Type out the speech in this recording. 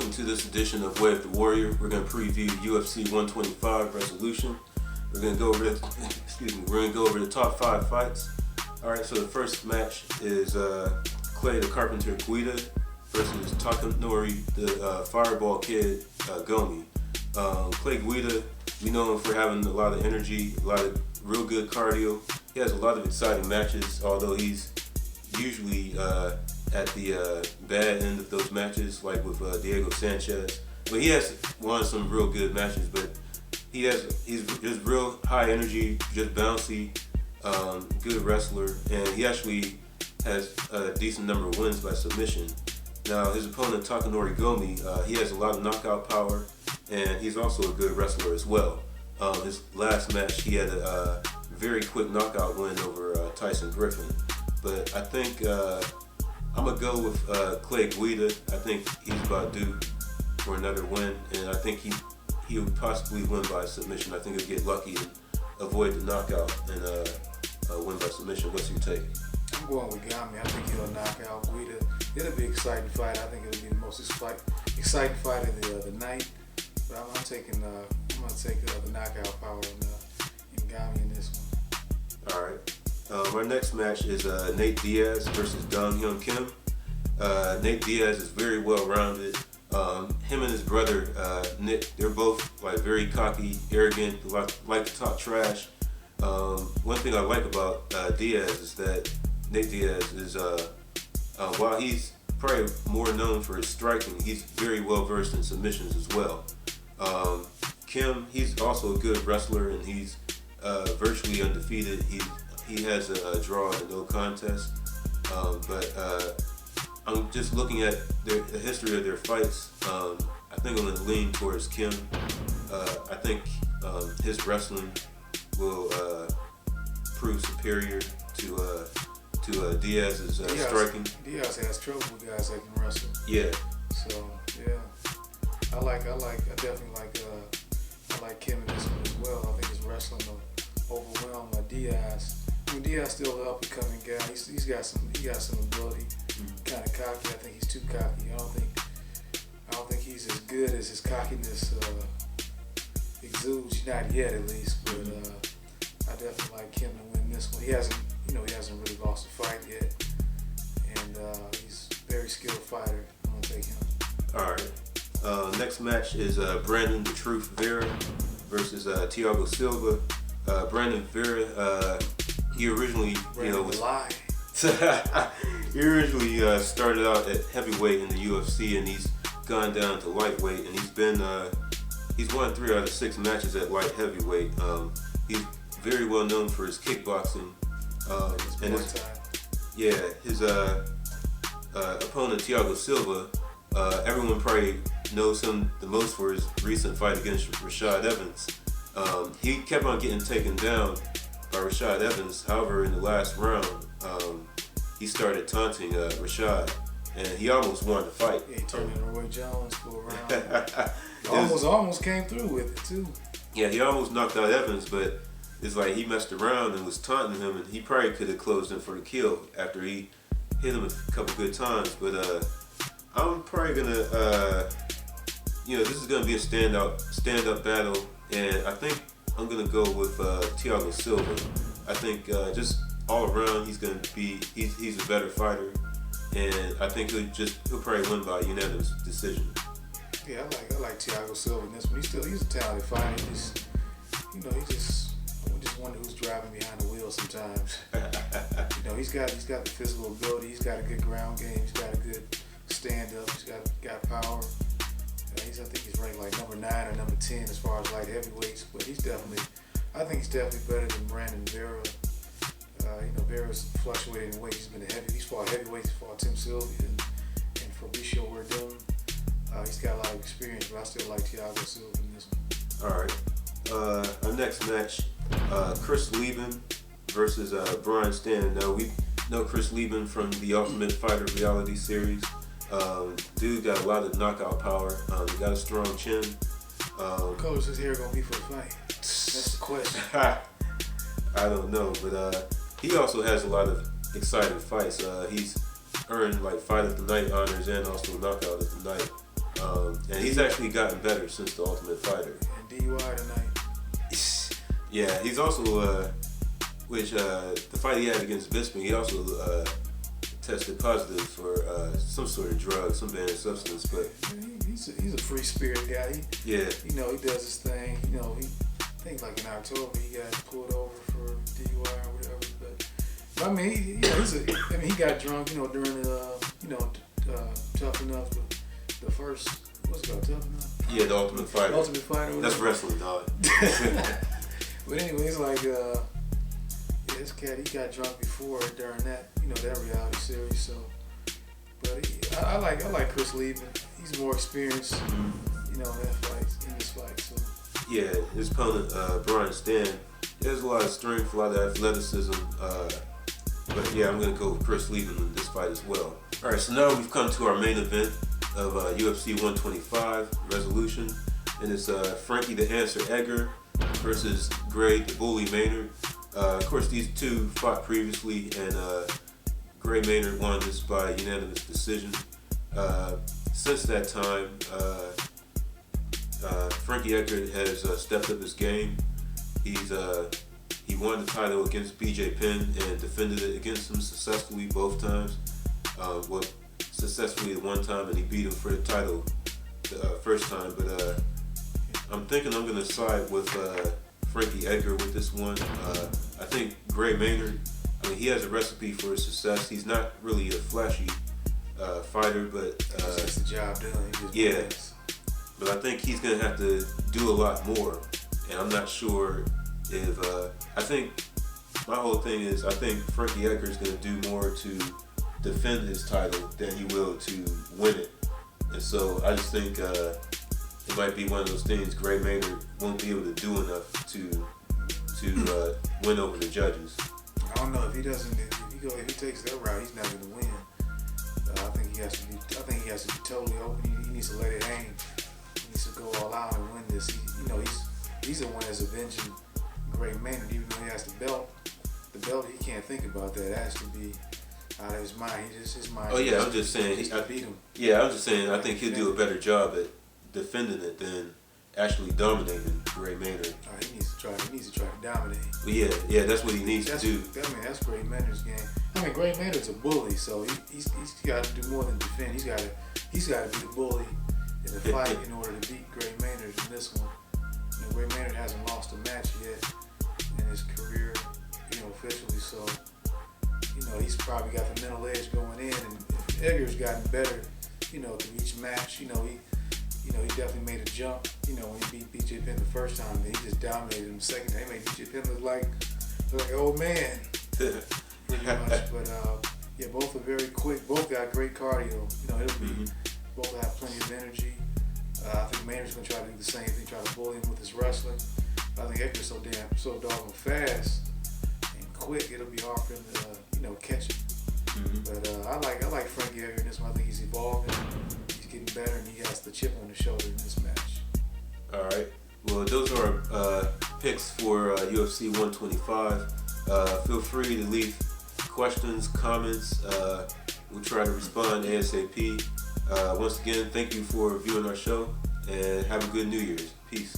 welcome to this edition of Way of the Warrior. We're going to preview UFC 125 Resolution. We're going to go over the top 5 fights. Alright, so the first match is Clay the Carpenter Guida versus Takanori the Fireball Kid Gomi. Clay Guida, we know him for having a lot of energy, a lot of real good cardio. He has a lot of exciting matches, although he's usually at the bad end of those matches, like with Diego Sanchez. But he has won some real good matches, but he's just real high energy, just bouncy, good wrestler, and he actually has a decent number of wins by submission. Now his opponent Takanori Gomi, he has a lot of knockout power, and he's also a good wrestler as well. His last match, he had a very quick knockout win over Tyson Griffin. But I think I'm going to go with Clay Guida. I think he's about due for another win, and I think he would possibly win by submission. I think he'll get lucky and avoid the knockout and win by submission. What's your take? I'm going with Gomi. I think he'll knock out Guida. It'll be an exciting fight. I think it'll be the most exciting fight of the night. But I'm going to take the knockout power in Gomi in this one. All right. Our next match is Nate Diaz versus Dong Hyun Kim. Nate Diaz is very well rounded. Him and his brother Nick, they're both like very cocky, arrogant, like to talk trash. One thing I like about Diaz is that Nate Diaz is, while he's probably more known for his striking, he's very well versed in submissions as well. Kim, he's also a good wrestler, and he's virtually undefeated. He has a draw in no contest, but I'm just looking at the history of their fights. I think I'm going to lean towards Kim. I think his wrestling will prove superior to Diaz's striking. Diaz has trouble with guys that can wrestle. Yeah. So yeah, I definitely like Kim in this one as well. I think his wrestling will overwhelm Diaz. I mean, Diaz still an up and coming guy. He's got some ability. Kind of cocky. I think he's too cocky. I don't think he's as good as his cockiness exudes. Not yet, at least. But I definitely like him to win this one. He hasn't really lost a fight yet, and he's a very skilled fighter. I'm gonna take him. All right. Next match is Brandon the Truth Vera versus Thiago Silva. Brandon Vera, he originally, he originally started out at heavyweight in the UFC, and he's gone down to lightweight, and he's won 3 out of 6 matches at light heavyweight. He's very well known for his kickboxing. His opponent Thiago Silva, everyone probably knows him the most for his recent fight against Rashad Evans. He kept on getting taken down by Rashad Evans. However, in the last round, he started taunting Rashad, and he almost won the fight. Yeah, he turned into Roy Jones for a round. almost came through with it too. Yeah, he almost knocked out Evans, but it's like he messed around and was taunting him, and he probably could have closed him for the kill after he hit him a couple good times. But I'm probably gonna, this is gonna be a stand-up battle, and I think I'm gonna go with Thiago Silva. I think just all around he's a better fighter, and I think he'll probably win by unanimous decision. Yeah, I like Thiago Silva in this one. He's a talented fighter. I just wonder who's driving behind the wheel sometimes. He's got the physical ability.'s got a good ground game. He's got a good stand up. He's got power. I think he's ranked like number 9 or number 10 as far as light heavyweights. But I think he's definitely better than Brandon Vera. Vera's fluctuating in weight. He's fought heavyweights. He's fought Tim Sylvia and Fabricio Werdum. He's got a lot of experience, but I still like Thiago Silva in this one. All right. Our next match, Chris Lieben versus Brian Stann. Now, we know Chris Lieben from the Ultimate Fighter reality series. Dude got a lot of knockout power. He got a strong chin. What color is his hair going to be for the fight? That's the question. I don't know, but he also has a lot of exciting fights. He's earned like Fight of the Night honors and also Knockout of the Night. And he's actually gotten better since the Ultimate Fighter. And DUI tonight. Yeah, he's also, the fight he had against Bisping, he also tested positive for some sort of drug, some banned substance. But he's a free spirit guy. He does his thing. He I think like in October he got pulled over for DUI or whatever. But I mean, he got drunk, during the Tough Enough, the first, what's it called, Tough Enough? Yeah, the Ultimate Fighter. Ultimate Fighter. That's wrestling, dog. But anyways, like, this cat, he got drunk before during that, that reality series. So, but I like Chris Liebman. He's more experienced, in this fight. So. Yeah, his opponent, Brian Stan, he has a lot of strength, a lot of athleticism. But yeah, I'm gonna go with Chris Liebman in this fight as well. All right, so now we've come to our main event of UFC 125 resolution, and it's Frankie the Answer Edgar versus Gray the Bully Maynard. Of course, these two fought previously, and Gray Maynard won this by unanimous decision. Since that time, Frankie Edgar has stepped up his game. He won the title against BJ Penn and defended it against him successfully both times. Successfully the one time, and he beat him for the title the first time. But I'm thinking I'm going to side with Frankie Edgar with this one. I think Gray Maynard, he has a recipe for success. He's not really a flashy fighter, but he gets the job done. Yeah, but I think he's going to have to do a lot more, and I'm not sure if I think my whole thing is I think Frankie Edgar is going to do more to defend his title than he will to win it, and so I just think it might be one of those things Gray Maynard won't be able to do enough to win over the judges. I don't know if he doesn't. If he takes that route, he's not going to win. I think he has to be totally open. He needs to let it hang. He needs to go all out and win this. He's the one that's avenging Gray Maynard, even though he has the belt. The belt, he can't think about that. It has to be out of his mind. His mind. Oh yeah, I'm just saying. He's to beat him. Yeah, I'm just saying. I think he'll do a better job at defending it than actually dominating Gray Maynard. He needs to try to dominate. But yeah, that's what he needs to do. That's Gray Maynard's game. Gray Maynard's a bully, so he's got to do more than defend. He's got to be the bully in the fight in order to beat Gray Maynard in this one. Gray Maynard hasn't lost a match yet in his career, officially. So, he's probably got the mental edge going in, and if Edgar's gotten better, through each match, he definitely made a jump. When he beat BJ Penn the first time, then he just dominated him the second time. He made BJ Penn look like an old man. Pretty much. But both are very quick. Both got great cardio. Both have plenty of energy. I think Maynard's gonna try to do the same thing, try to bully him with his wrestling. But I think Edgar's so doggone fast and quick. It'll be hard for him to catch him. But I like Frankie Edgar in this one. I think he's evolving. He's getting better, and he has the chip on his shoulder in this match. All right. Well, those are our picks for UFC 125. Feel free to leave questions, comments. We'll try to respond ASAP. Once again, thank you for viewing our show, and have a good New Year's. Peace.